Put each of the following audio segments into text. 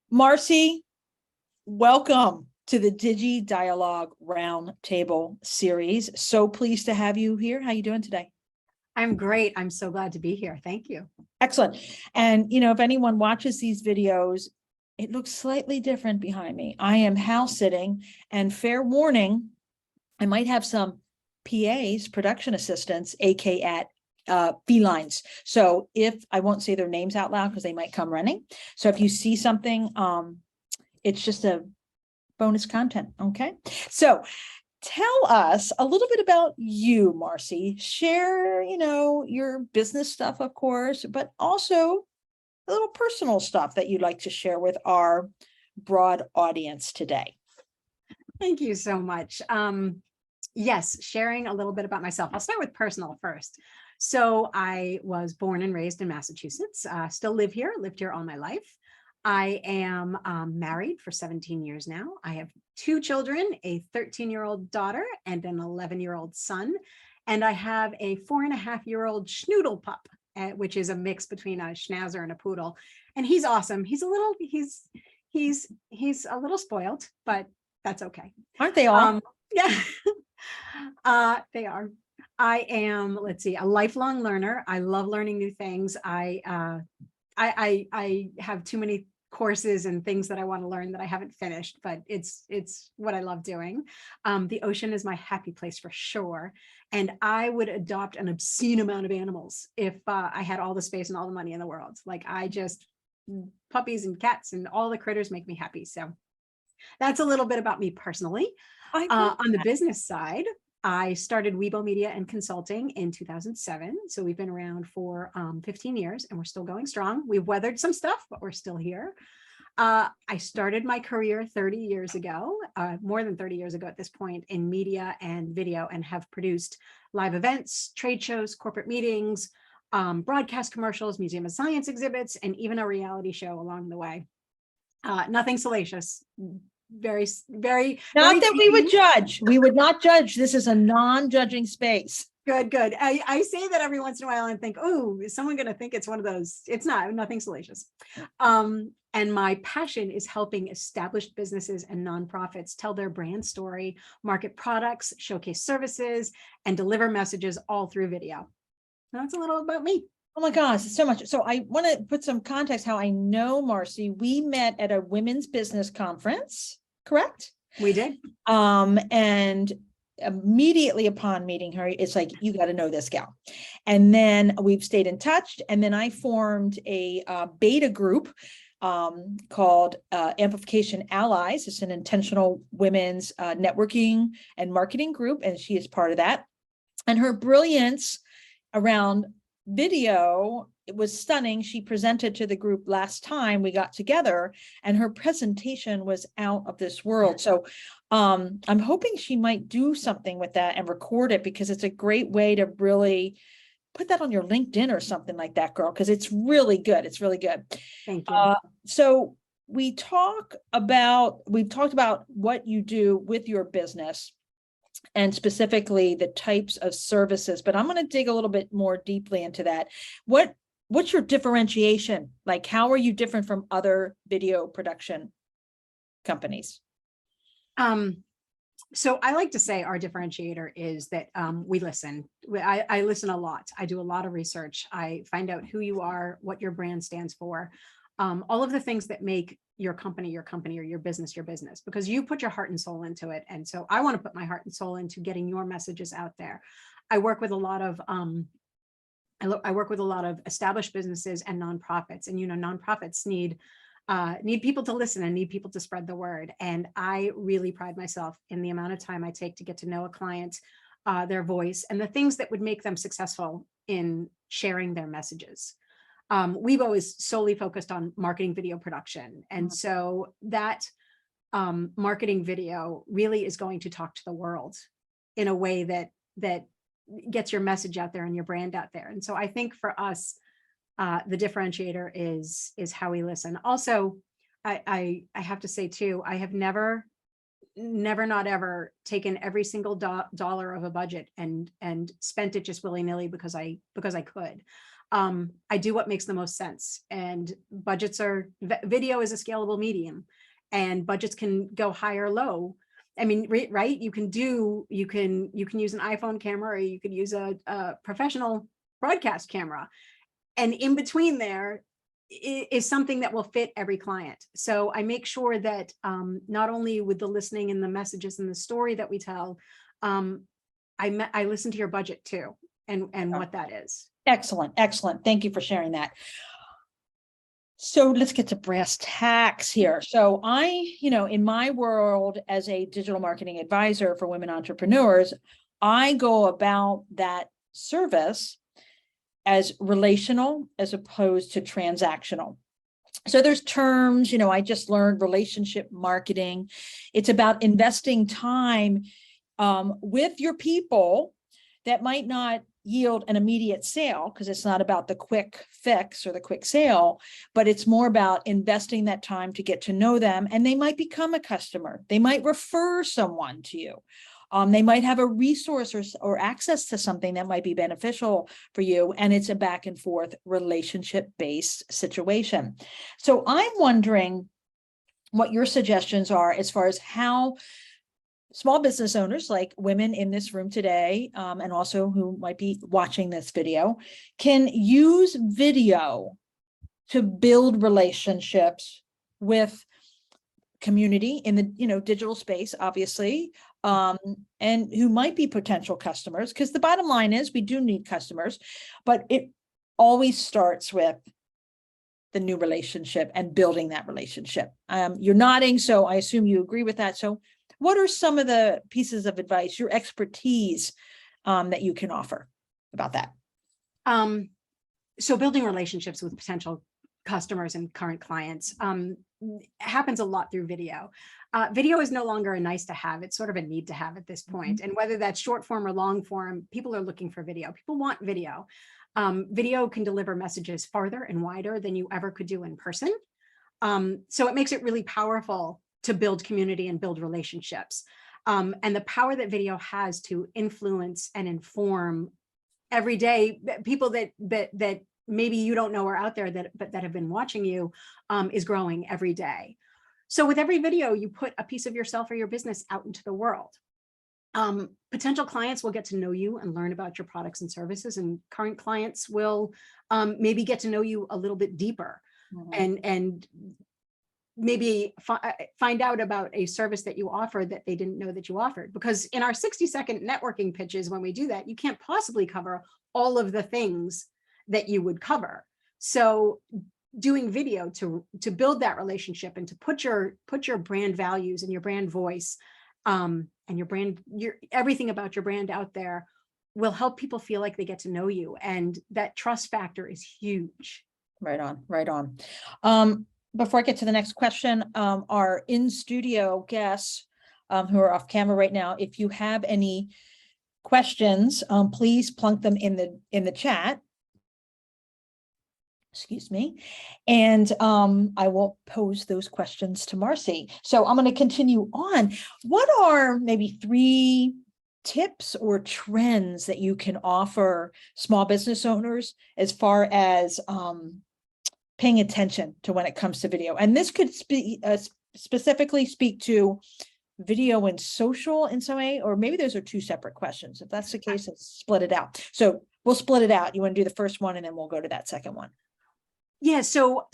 Marcie, welcome to the Digi Dialogue Roundtable series. So pleased to have you here. How are you doing today? I'm great. I'm so glad to be here. Thank you. Excellent. And if anyone watches these videos, it looks slightly different behind me. I am house sitting, and fair warning, I might have some PAs, production assistants, aka felines. So if I won't say their names out loud because they might come running. So if you see something, it's just a bonus content. Okay. So tell us a little bit about you, Marcie. Share, your business stuff, of course, but also a little personal stuff that you'd like to share with our broad audience today. Thank you so much. Yes, sharing a little bit about myself. I'll start with personal first. So I was born and raised in Massachusetts, still live here, lived here all my life. I am married for 17 years now. I have two children, a 13-year-old daughter and an 11-year-old son. And I have a 4.5-year-old schnoodle pup, which is a mix between a schnauzer and a poodle. And he's awesome. He's a little spoiled, but that's okay. Aren't they all? Yeah, they are. I am, let's see, a lifelong learner. I love learning new things. I have too many courses and things that I want to learn that I haven't finished, but it's what I love doing. The ocean is my happy place for sure. And I would adopt an obscene amount of animals if I had all the space and all the money in the world. Like puppies and cats and all the critters make me happy. So that's a little bit about me personally. On the business side, I started WeBo Media and Consulting in 2007. So we've been around for 15 years and we're still going strong. We've weathered some stuff, but we're still here. I started my career 30 years ago, more than 30 years ago at this point, in media and video, and have produced live events, trade shows, corporate meetings, broadcast commercials, museum of science exhibits, and even a reality show along the way. Nothing salacious. Very Not that we would judge. We would not judge. This is a non-judging space. Good. I say that every once in a while and think, oh, is someone going to think it's one of those? It's nothing salacious. And my passion is helping established businesses and nonprofits tell their brand story, market products, showcase services, and deliver messages all through video. That's a little about me. Oh my gosh, so much. So I want to put some context how I know Marcie. We met at a women's business conference, correct? We did. And immediately upon meeting her, it's like, you got to know this gal. And then we've stayed in touch. And then I formed a beta group called Amplification Allies. It's an intentional women's networking and marketing group. And she is part of that. And her brilliance around video, it was stunning. She presented to the group last time we got together, and her presentation was out of this world. So I'm hoping she might do something with that and record it, because it's a great way to really put that on your LinkedIn or something like that, girl, because it's really good. It's really good. Thank you. So we've talked about what you do with your business, and specifically the types of services, but I'm going to dig a little bit more deeply into that. What's your differentiation? Like, how are you different from other video production companies? So I like to say our differentiator is that we listen. I listen a lot. I do a lot of research. I find out who you are, what your brand stands for, all of the things that make your company, or your business, because you put your heart and soul into it. And so I want to put my heart and soul into getting your messages out there. I work with a lot of established businesses and nonprofits, and nonprofits need people to listen and need people to spread the word. And I really pride myself in the amount of time I take to get to know a client, their voice, and the things that would make them successful in sharing their messages. WeBo is solely focused on marketing video production. And so that marketing video really is going to talk to the world in a way that gets your message out there and your brand out there. And so I think for us, the differentiator is how we listen. Also, I have to say too, I have never not ever taken every single dollar of a budget and spent it just willy-nilly because I could. I do what makes the most sense, and budgets are, video is a scalable medium, and budgets can go high or low. I mean, right? You can use an iPhone camera, or you could use a professional broadcast camera. And in between there is something that will fit every client. So I make sure that not only with the listening and the messages and the story that we tell, I listen to your budget too, and what that is. Excellent, excellent. Thank you for sharing that. So let's get to brass tacks here. So in my world as a digital marketing advisor for women entrepreneurs, I go about that service as relational as opposed to transactional. So there's terms, I just learned relationship marketing. It's about investing time with your people that might not yield an immediate sale, because it's not about the quick fix or the quick sale, but it's more about investing that time to get to know them, and they might become a customer. They might refer someone to you. They might have a resource or access to something that might be beneficial for you, and it's a back and forth relationship-based situation. So I'm wondering what your suggestions are as far as how small business owners, like women in this room today, and also who might be watching this video, can use video to build relationships with community in the digital space, obviously, and who might be potential customers, because the bottom line is we do need customers, but it always starts with the new relationship and building that relationship. You're nodding, so I assume you agree with that. So what are some of the pieces of advice, your expertise, that you can offer about that? So building relationships with potential customers and current clients happens a lot through video. Video is no longer a nice to have, it's sort of a need to have at this point. And whether that's short form or long form, people are looking for video. People want video. Video can deliver messages farther and wider than you ever could do in person. So it makes it really powerful to build community and build relationships. And the power that video has to influence and inform every day people that maybe you don't know are out there that have been watching you, is growing every day. So with every video, you put a piece of yourself or your business out into the world. Potential clients will get to know you and learn about your products and services, and current clients will maybe get to know you a little bit deeper, and maybe find out about a service that you offer that they didn't know that you offered. Because in our 60-second networking pitches, when we do that, you can't possibly cover all of the things that you would cover. So doing video to build that relationship and to put your brand values and your brand voice, and your everything about your brand out there will help people feel like they get to know you. And that trust factor is huge. Right on, right on. Before I get to the next question, our in-studio guests who are off camera right now, if you have any questions, please plunk them in the chat. Excuse me. And I will pose those questions to Marcie. So I'm going to continue on. What are maybe 3 tips or trends that you can offer small business owners as far as paying attention to when it comes to video? And this could specifically speak to video and social in some way, or maybe those are 2 separate questions. If that's the case, let's split it out. So we'll split it out. You want to do the first one, and then we'll go to that second one. Yeah, so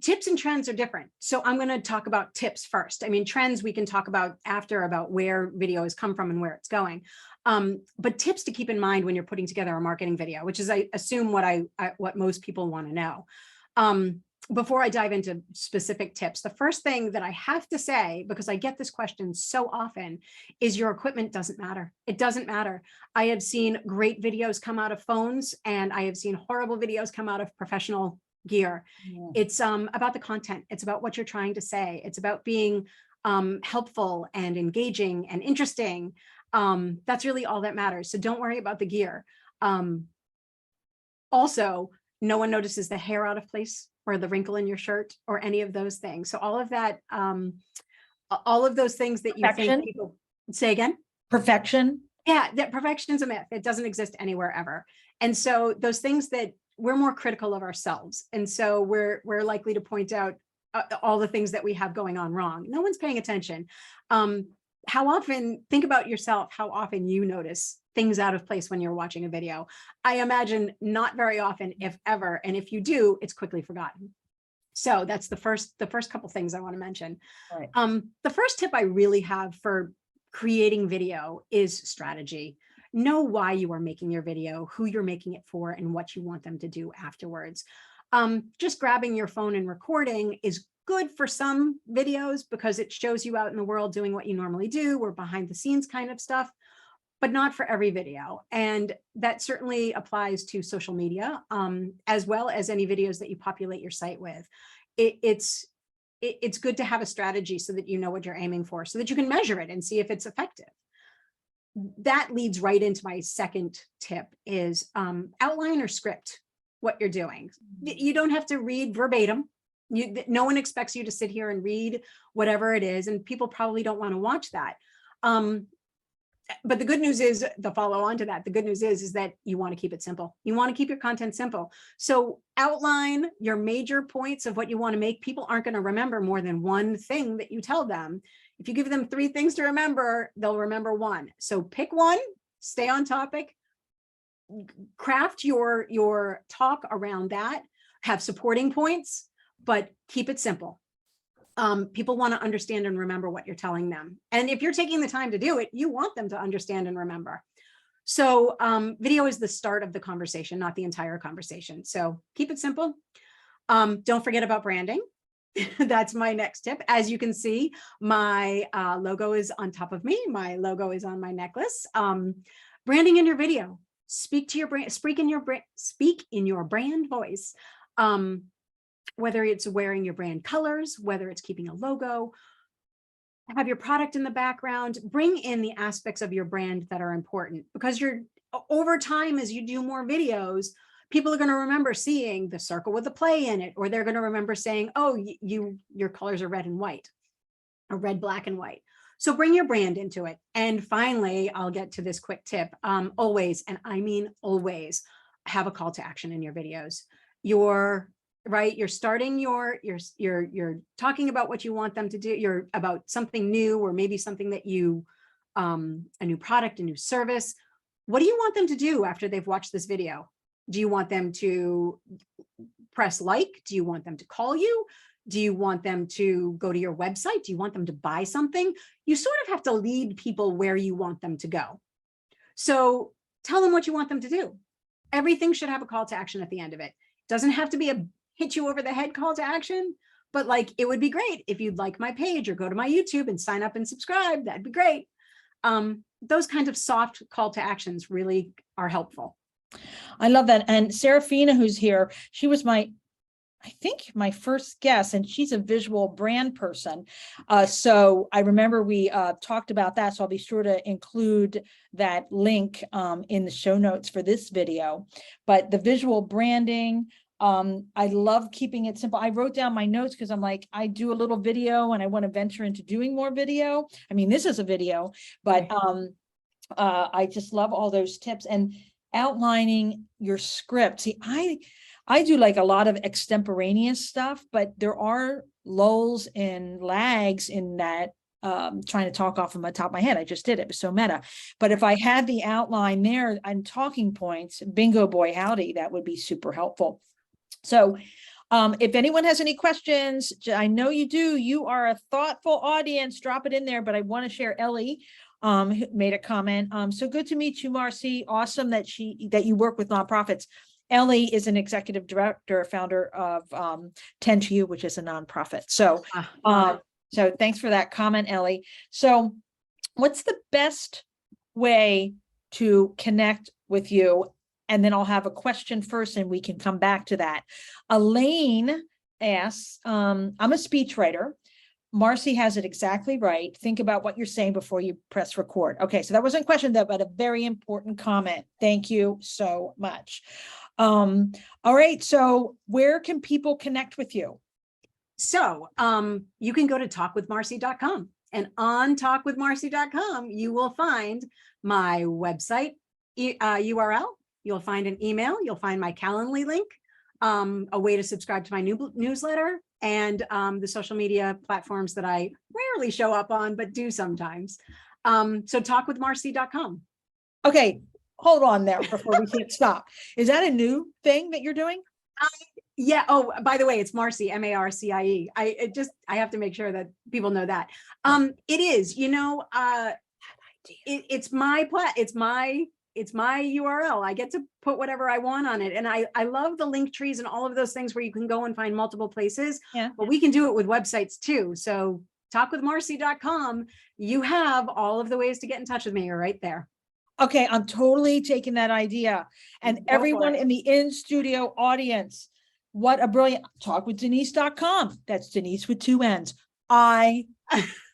tips and trends are different. So I'm going to talk about tips first. I mean, trends we can talk about after, about where video has come from and where it's going. But tips to keep in mind when you're putting together a marketing video, which is, I assume, what most people want to know. Before I dive into specific tips, the first thing that I have to say, because I get this question so often, is your equipment doesn't matter. It doesn't matter. I have seen great videos come out of phones, and I have seen horrible videos come out of professional gear. Yeah. It's about the content. It's about what you're trying to say. It's about being helpful and engaging and interesting. That's really all that matters. So don't worry about the gear. Also, no one notices the hair out of place or the wrinkle in your shirt or any of those things. So all of that, all of those things that you think people say again. Perfection. Yeah, that perfection is a myth. It doesn't exist anywhere ever. And so those things that we're more critical of ourselves. And so we're likely to point out all the things that we have going on wrong. No one's paying attention. How often, think about yourself, how often you notice things out of place when you're watching a video. I imagine not very often, if ever. And if you do, it's quickly forgotten. So that's the first couple things I want to mention. Right. The first tip I really have for creating video is strategy. Know why you are making your video, who you're making it for, and what you want them to do afterwards. Just grabbing your phone and recording is good for some videos because it shows you out in the world doing what you normally do, or behind the scenes kind of stuff, but not for every video. And that certainly applies to social media, as well as any videos that you populate your site with. It's good to have a strategy so that you know what you're aiming for, so that you can measure it and see if it's effective. That leads right into my second tip is outline or script what you're doing. You don't have to read verbatim. No one expects you to sit here and read whatever it is, and people probably don't want to watch that. But the good news is, the follow on to that, the good news is that you want to keep it simple. You want to keep your content simple. So outline your major points of what you want to make. People aren't going to remember more than one thing that you tell them. If you give them 3 things to remember, they'll remember 1. So pick one, stay on topic, craft your talk around that, have supporting points, but keep it simple. People want to understand and remember what you're telling them. And if you're taking the time to do it, you want them to understand and remember. So video is the start of the conversation, not the entire conversation. So keep it simple. Don't forget about branding. That's my next tip. As you can see, my logo is on top of me. My logo is on my necklace. Branding in your video. Speak to your brand, speak in your brand voice. Whether it's wearing your brand colors, whether it's keeping a logo, have your product in the background, bring in the aspects of your brand that are important, because over time, as you do more videos, people are going to remember seeing the circle with the play in it, or they're going to remember saying, oh, your colors are red and white, or red, black, and white. So bring your brand into it. And finally, I'll get to this quick tip. Always, and I mean always, have a call to action in your videos. You're starting you're talking about what you want them to do. You're about something new, or maybe something that a new product, a new service. What do you want them to do after they've watched this video? Do you want them to press like? Do you want them to call you? Do you want them to go to your website? Do you want them to buy something? You sort of have to lead people where you want them to go. So tell them what you want them to do. Everything should have a call to action at the end of it. Doesn't have to be a hit you over the head call to action, but like, it would be great if you'd like my page or go to my YouTube and sign up and subscribe. That'd be great. Those kinds of soft call to actions really are helpful. I love that. And Serafina, who's here, she was I think my first guest, and she's a visual brand person. So I remember we talked about that. So I'll be sure to include that link in the show notes for this video. But the visual branding, I love keeping it simple. I wrote down my notes because I'm like, I do a little video and I want to venture into doing more video. I mean, this is a video, but I just love all those tips and outlining your script. See, I do like a lot of extemporaneous stuff, but there are lulls and lags in that, trying to talk off of the top of my head. I just did it. It was so meta. But if I had the outline there and talking points, bingo boy howdy, that would be super helpful. So if anyone has any questions, I know you do. You are a thoughtful audience. Drop it in there. But I want to share Ellie who made a comment. So good to meet you, Marcie. Awesome that you work with nonprofits. Ellie is an executive director, founder of 10 to You, which is a nonprofit. So, so thanks for that comment, Ellie. So what's the best way to connect with you? And then I'll have a question first and we can come back to that. Elaine asks, I'm a speechwriter. Marcie has it exactly right. Think about what you're saying before you press record. Okay, so that wasn't a question though, but a very important comment. Thank you so much. All right, so where can people connect with you? So you can go to talkwithmarcie.com, and on talkwithmarcie.com, you will find my website URL, You'll find an email. You'll find my Calendly link, a way to subscribe to my newsletter, and the social media platforms that I rarely show up on, but do sometimes. So talkwithmarcie.com. Okay, hold on there before we can't stop. Is that a new thing that you're doing? Yeah. Oh, by the way, it's Marcie, Marcie. I have to make sure that people know that. It is, it's my URL. I get to put whatever I want on it. And I love the link trees and all of those things where you can go and find multiple places. Yeah. But we can do it with websites too. So talkwithmarcie.com, you have all of the ways to get in touch with me. You're right there. Okay, I'm totally taking that idea. And Go for everyone it. in the in-studio audience, what a brilliant talkwithdenise.com. That's Denise with 2 N's. I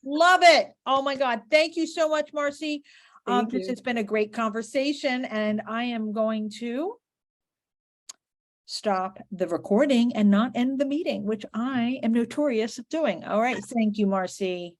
love it. Oh my God. Thank you so much, Marcie. Thank This you. has been a great conversation, and I am going to stop the recording and not end the meeting, which I am notorious of doing. All right. Thank you, Marcie.